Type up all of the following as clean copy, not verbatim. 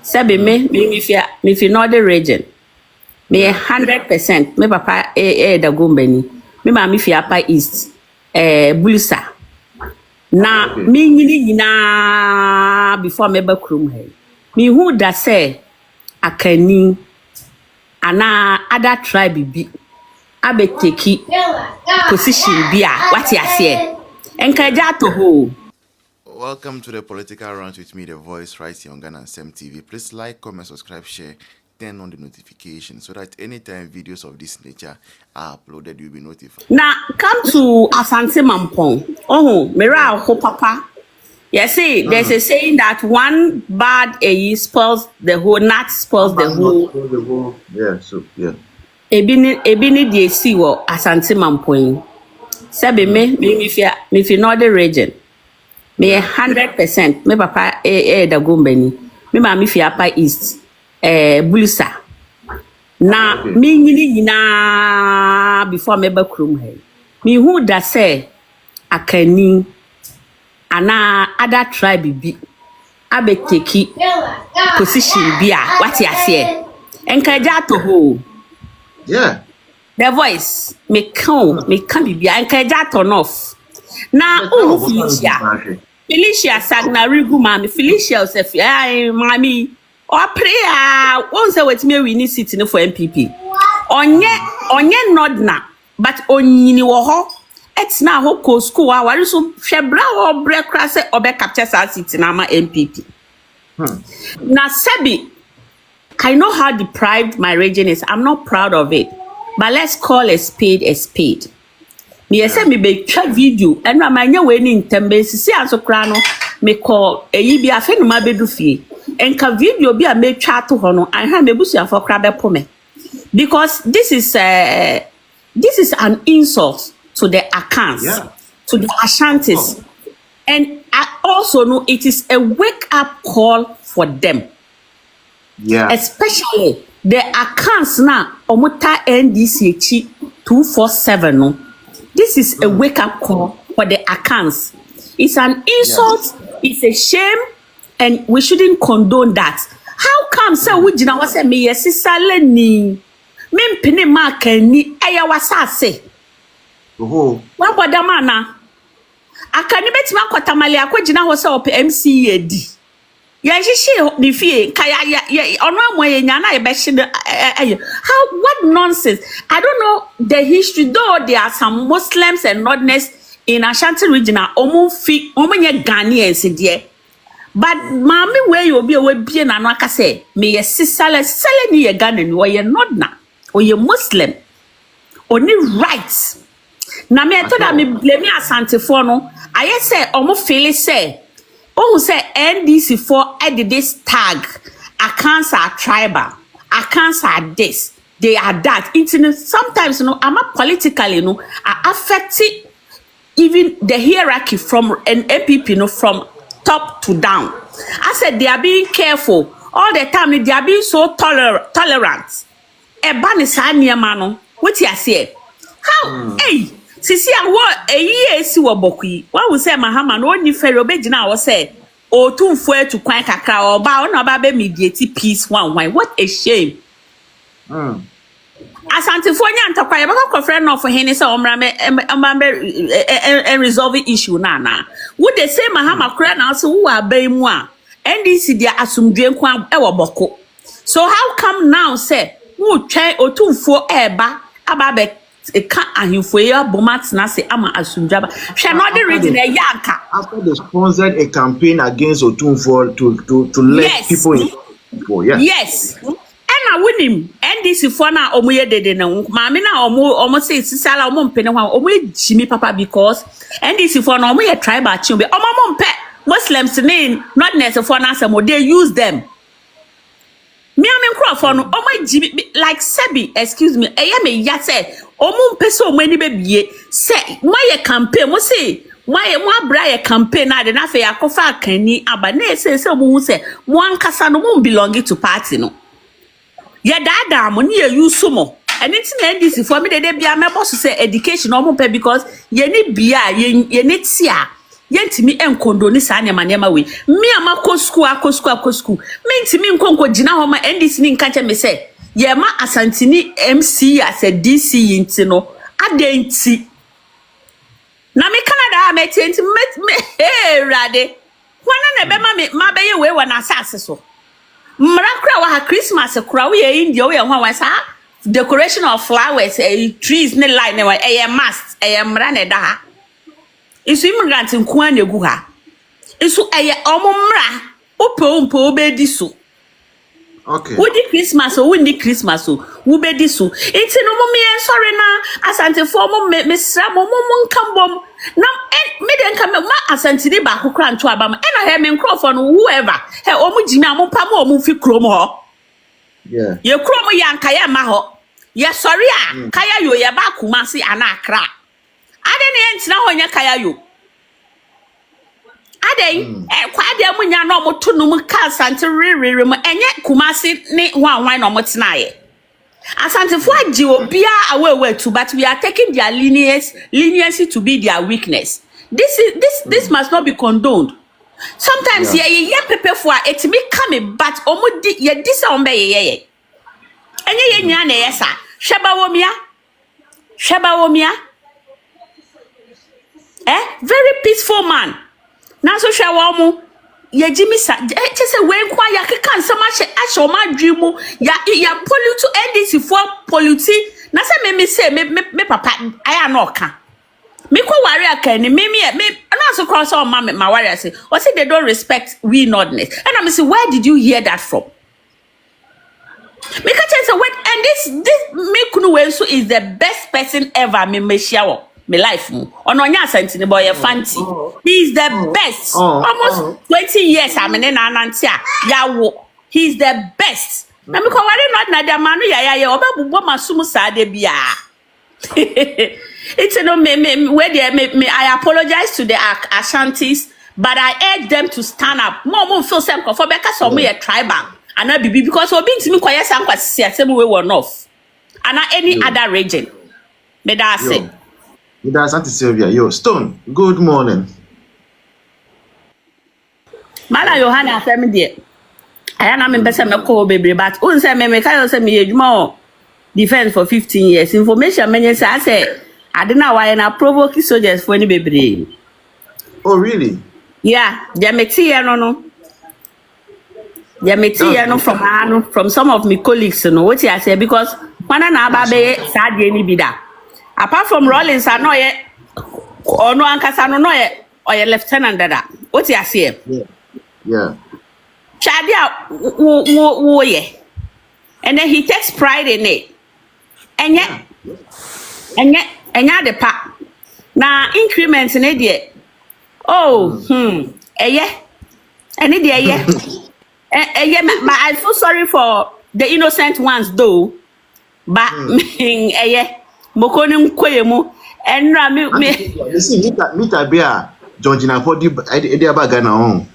Sabi me if you know the region. Me 100%. Me papa Dagomba ni. Me mami fi apa east. Bulsa. Na me nyini na before me ba krum he. Me who da say akani ana other tribe bi abeteki position bi a what you say. Enkaja to ho. Welcome to the Political Rounds with me, the voice, right here on Ghana and Sem TV. Please like, comment, subscribe, share, turn on the notifications so that anytime videos of this nature are uploaded, you'll be notified. Now, come to Asante Mampong. Oh, Mira ho papa. You see, there's a saying that one bad spoils the whole, not spoils the whole. Yeah, so, yeah. Ebini DCE wo Asante Mampong. Sabi me if you know the region. Me 100%. Me papa Dagomba ni. Me mami fi apa east. Bulsa. Na me nyini na before me ba krum he. Me who da say akani ana other tribe bi abeteki position bi a what you say. Enkaja to ho. Yeah. The voice me can be enkaja turn off. Na Felicia sagna rigu mami Felicia say mami o prayer won say wetime we ni sit no for MPP onye nod na but onyini wo ho etina ho ko school a wari so hwebra ho bre kra say obe capture sa sit na ma MPP. Na Sebi, I know how deprived my region is. I'm not proud of it, but let's call a spade a spade. Me say me be twa video eno amanya we ni ntembe sisi anso kra no me call eyi bi afa no ma bedu fie enka video bi a me twa to ho no anha me busu afo kra be po me, because this is an insult to the Akans, to the Ashantis, and I also know it is a wake up call for them, especially the Akans na omuta NDCE 247 no. This is a wake-up call for the Akans. It's an insult, it's a shame, and we shouldn't condone that. How come say we jina wa say me yesisa leni me mpene ma kan ni eya wasase. Oh. Wa boda mana akani betima Tamale akojina ho say op MCE di. Ya hihye ni fie kaya ono amoye nya na ye be hye. How, what nonsense. I don't know the history, though there are some Muslims and Northerners in Ashanti region are almost Ghanaians there. But mami where you be na no aka say me ye sisale ni ye Ghanaian or ye Northerner or ye Muslim only rights. Na me to that me blame Asante for no I say omo feel say who say NDC for edit this tag Akans are tribal, Akans are this, they are that. It's sometimes I'm not politically affecting even the hierarchy from an MPP from top to down. I said they are being careful all the time. They are being so tolerant. What you say? How? Hey. Sisi awo eyi esi wo bokui wa wo say mahama no ni fere obegina wo say o tumfo etu kwan kakra oba ona ba be mediate peace one. What a shame. Asante fo nya ntakwa ye baka kofre no for hene say omrambe resolve issue na wo dey say mahama kra na so wo abai mu a NDC dia asumdwe nkwa e wo boko. So how come now say wo twen otumfo eba ababe ahimfoya bomat na say ama asunjaba she not the region e yanka after they sponsored a campaign against Otunfo to let people in. Yes. And I win him NDC for na omoye dede na maami na omo say sisala omo mpene ho omo jimi papa because NDC for na omoye tribal chimbe omo mpe Muslims need not necessary for na say they use them. Me for no jimi like Sebi, excuse me, me ya say omo mpese omo ani bebie say moye campaign mo say moye mo abra ye campaign na de na fe yakofa akani aba na say omo hu say mo ankasa no mo belong to party no ye dada mo ni ye use mo anything NDC for me de bia me boss say education omo pe because ye ni bia ye ni tia yentimi enkondo ni saa nema we me amako school me ntimi nkonko gina ho ma NDC ni nka che me se ye ma asantini MC as a DCE ntino adenti na me Canada ameti me rade wana na be ma be ye we wana asase so mrakra wa Christmas kura we India we ho wa sa decoration of flowers trees ne line ne wa must mra ne da ha isu immigrant nko anegu ha isu omumra opompo obedi so okay wudi Christmas o wudi Christmas o wubedi so enti no mo me sorry na asante fo mo mesra mo nkambom na me den ka ma asante di ba kokra nto abam na he me microphone whoever he omu jimi ampa mo omu fi krom ho yeah ye krom yanka ye ma ho ye sorry a kaya yo ye ba Kumasi ana Accra Aden entina ho nya kaya yo Aden kwa de munya no mo to no mu ka asante rerere mo enye Kumasi ne hwan no mo tena ye asante fo agi obia awewe to but we are taking their leniency to be their weakness. This must not be condoned. Sometimes ye pepe for etimi come but omudi ye disa ombe ye enye ye nya na yesa sheba womia very peaceful man na so hwa mu ye jimisa chese we nkwa ya keka nsema asho madwimu ya pollute NDC for pollute na se me say me papa aya na oka me ko ware aka ni me na so cross on my warrior say o say they don't respect we nordness and I say where did you hear that from me ka say when and this me kunu we so is the best person ever me share me life mu ononya asantini boy fancy he's the best almost 20 years amene na ananti a yawo he's the best na me ko ware not na the manu ya obabubo masum saa de bia it's no me I apologize to the Ashantis but I urge them to stand up more feel some for because some we tribal and not be because obi ntimi kwaya san kwase asem we were off and any other region me da say that's Auntie Sylvia. Yo, Stone, good morning. Mala Yohana femi de. Aya na me bese me call baby but un say me ka say me adwuma defense for 15 years. Information menye say I say ade na why na provoke soldiers for any baby. Oh, really? Yeah, they meti no. They meti no from some of my colleagues no what I say because one na aba be sad any bi da. Apart from Rollins, I know ye or no ankasa no ye or ye lieutenant dada. What you say? Yeah. Chadia wo ye. And then he takes pride in it. And yet the pa. Now increments in it. Oh, yeah. And it yeah. But I feel sorry for the innocent ones though. But yeah. Mokoni mkwemu enra me see meter bia John Gina for the abaga na on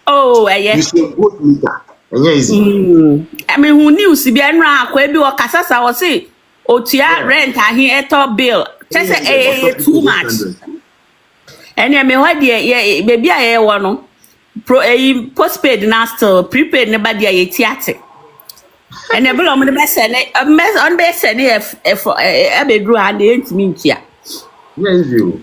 oh yeah you say good meter enye easy I mean who news bia enra akwa bi o kasasa o say otua rent ahin eto bill just too much ene me ho de baby aye wo no postpaid na still prepaid ne ba de aye tiate and the below the best on best if a bedroom and the intimate. Yeah, you.